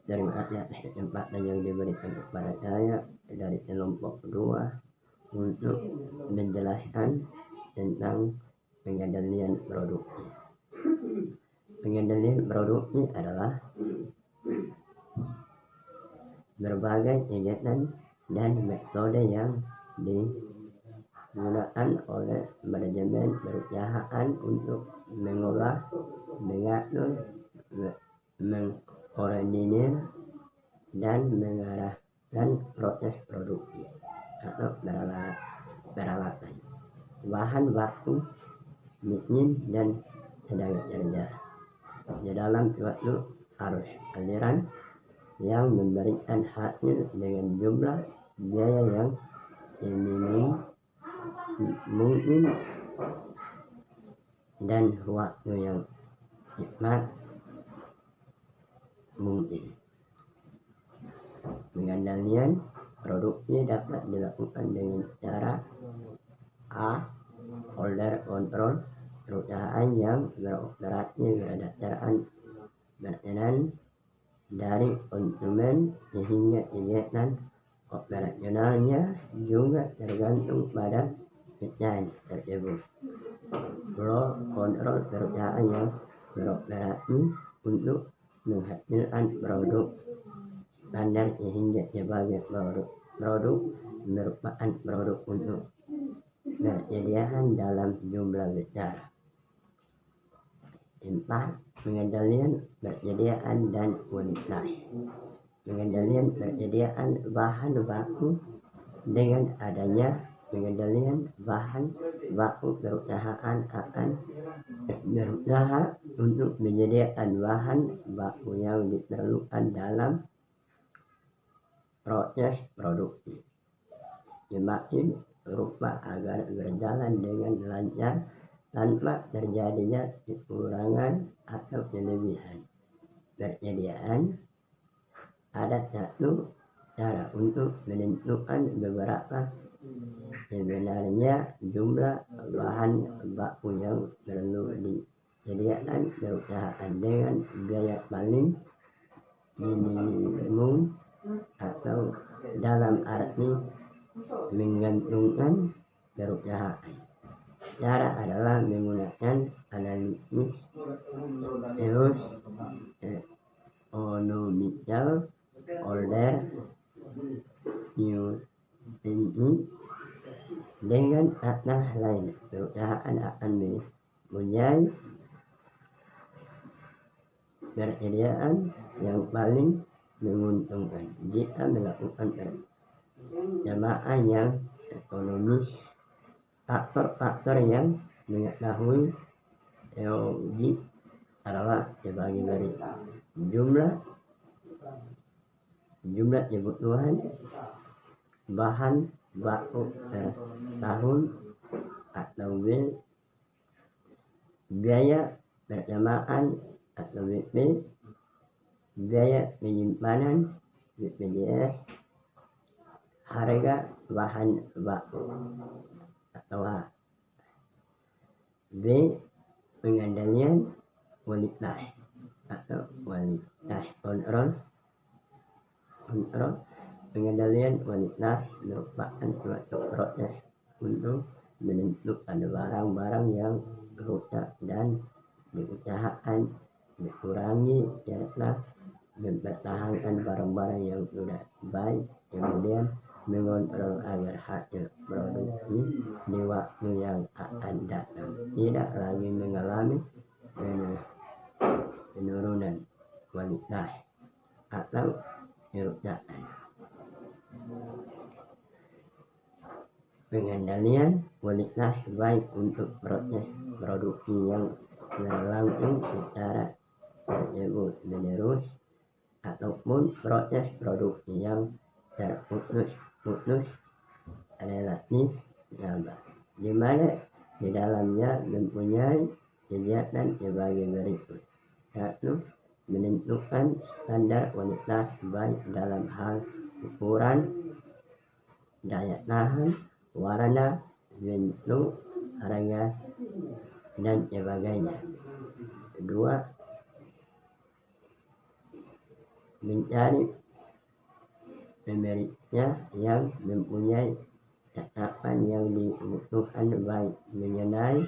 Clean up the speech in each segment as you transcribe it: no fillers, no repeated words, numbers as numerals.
dari ayat keempat dan yang diberikan kepada saya dari kelompok kedua untuk menjelaskan tentang pengendalian produksi. Pengendalian produksi adalah berbagai kegiatan dan metode yang digunakan oleh manajemen perusahaan untuk mengolah, mengatur, mengkoordinir, dan mengarahkan proses produksi atau peralatan, bahan baku, mesin, dan tenaga kerja di dalam suatu arus aliran yang memberikan hasil dengan jumlah biaya yang mungkin dan waktu yang cepat mungkin. Pengendalian produksi dapat dilakukan dengan cara A. Holder control, perusahaan yang beroperasi berdasarkan pesanan dari konsumen sehingga kegiatan operasionalnya juga tergantung pada pesanan tersebut. Flow control, perusahaan yang beroperasi untuk menghasilkan produk standar sehingga sebagai produk merupakan produk untuk persediaan dalam jumlah besar. 4. Pengendalian persediaan dan kualitas. Pengendalian persediaan bahan baku. Dengan adanya pengendalian bahan baku, perusahaan akan berusaha untuk menyediakan bahan baku yang diperlukan dalam proses produksi semakin rupa agar berjalan dengan lancar tanpa terjadinya kekurangan atau kelebihan persediaan. Ada satu cara untuk menentukan beberapa sebenarnya jumlah bahan baku yang perlu disediakan perusahaan dengan biaya paling minimum atau dalam arti menggantungkan perusahaan. Cara adalah menggunakan analisis ekonomikal, order new thinking. Dengan kata lain, perusahaan akan mempunyai persediaan yang paling menguntungkan jika melakukan persamaan yang ekonomis. Faktor-faktor yang mengetahui logik adalah sebagai berikut: jumlah kebutuhan bahan baku per tahun atau biaya persamaan atau BP, biaya penyimpanan BPJS, harga bahan baku atau H. B. Pengendalian kualitas atau kualitas kontrol. Pengendalian kualitas merupakan suatu proses untuk menentukan barang-barang yang rusak dan diusahakan dikurangi serta mempertahankan barang-barang yang sudah baik, kemudian mengontrol agar hasil produksi di waktu yang akan datang tidak lagi mengalami penurunan kualitas atau kerusakan. Pengendalian kualitas baik untuk proses produksi yang berlangsung secara terus-menerus ataupun proses produksi yang terputus relatif lambat, di mana di dalamnya mempunyai kegiatan sebagai berikut. 1. Menentukan standar kualitas baik dalam hal ukuran, daya tahan, warna, bentuk, harga, dan sebagainya. 2. mencari pemiliknya yang mempunyai cakapan yang dibutuhkan, baik mengenai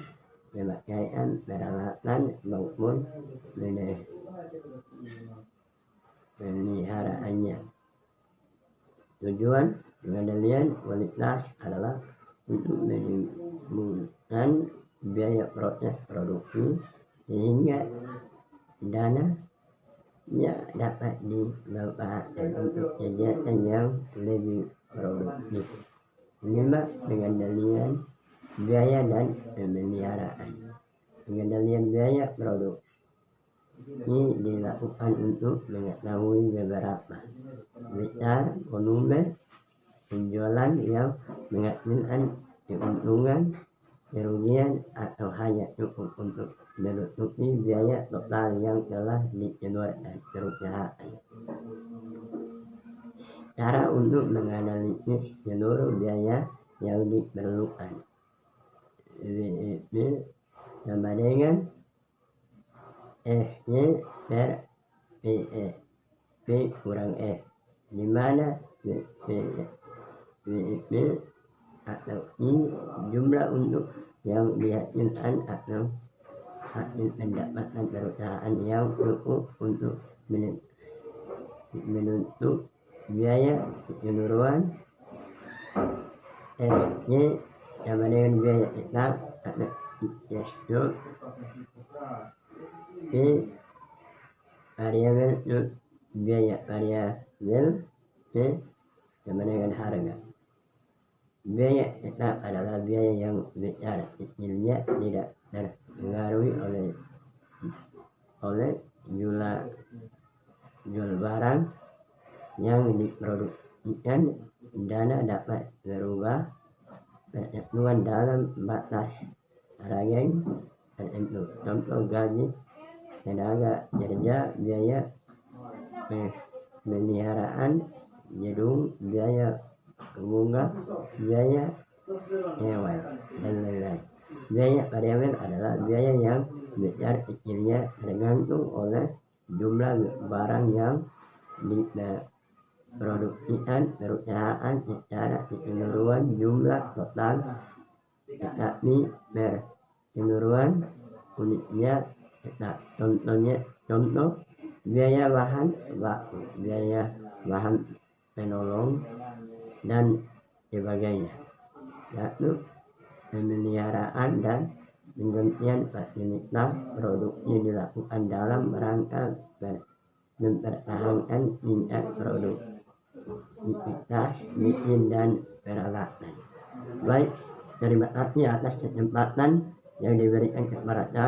pemakaian peralatan maupun pemeliharaannya. Tujuan pengendalian kualitas adalah untuk menimbulkan biaya proses produksi sehingga dananya dapat dimanfaatkan untuk kegiatan yang lebih produktif. 5. Pengendalian biaya dan pemeliharaan. Pengendalian biaya produk ini dilakukan untuk mengetahui beberapa besar volume penjualan yang menghasilkan keuntungan, kerugian, atau hanya cukup untuk menutupi biaya total yang telah dikeluarkan perusahaan. Cara untuk menganalisis seluruh biaya yang diperlukan. WIP sama dengan FY per PE, P kurang F, di mana WIP atau I jumlah untuk yang dihasilkan atau hasil pendapatan perusahaan yang cukup untuk menutup biaya keseluruhan. FY sama dengan biaya tetap atau fixed. P variabel biaya variabel. P sama dengan harga. Biaya tetap adalah biaya yang besar kecilnya tidak terpengaruhi oleh jual barang yang diproduksikan. Dana dapat berubah persatuan dalam batas rageng tertentu. Contoh gaji tenaga kerja, biaya pemeliharaan gedung, biaya bunga, biaya hewan, dan lain-lain. Biaya variabel adalah biaya yang besar kecilnya tergantung oleh jumlah barang yang diproduksikan perusahaan secara keseluruhan, jumlah total, tetapi keseluruhan unitnya tetap. Contoh biaya bahan baku, biaya bahan penolong, dan sebagainya. Yaitu pemeliharaan dan penggantian fasilitas produksi dilakukan dalam rangka mempertahankan tingkat produktivitas mesin dan peralatan. Baik, terima kasih atas kesempatan yang diberikan kepada saya.